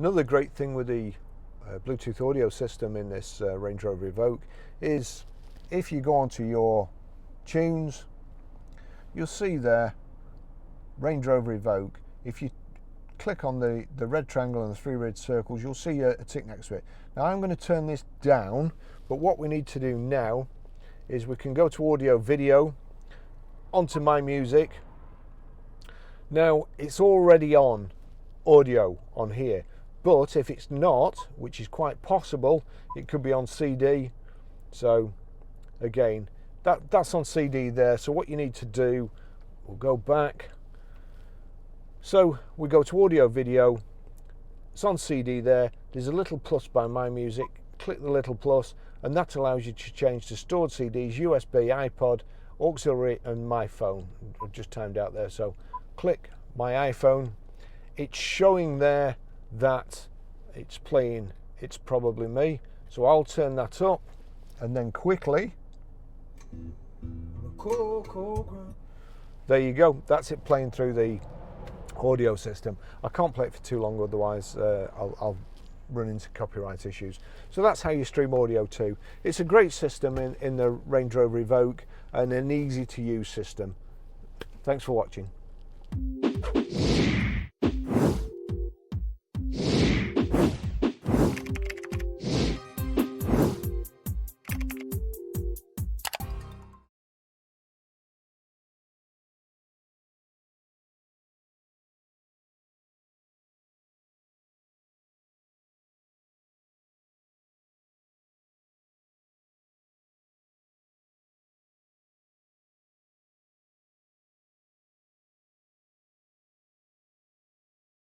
Another great thing with the Bluetooth audio system in this Range Rover Evoque is if you go onto your tunes, you'll see there Range Rover Evoque. If you click on the red triangle and the 3 red circles, you'll see a tick next to it. Now I'm going to turn this down, but what we need to do now is we can go to audio video, onto my music. Now it's already on audio on here, but if it's not, which is quite possible, it could be on CD. So again, that's on CD there. So what you need to do, we'll go back. So we go to audio video, it's on CD there, there's a little plus by my music, click the little plus, and that allows you to change to stored CDs, USB, iPod, auxiliary, and my phone. I've just timed out there, so click my iPhone. It's showing there that it's playing It's Probably Me, so I'll turn that up, and then quickly, there you go, that's it playing through the audio system. I can't play it for too long, otherwise I'll run into copyright issues. So that's how you stream audio too. It's a great system in the Range Rover Evoque, and an easy to use system. Thanks for watching.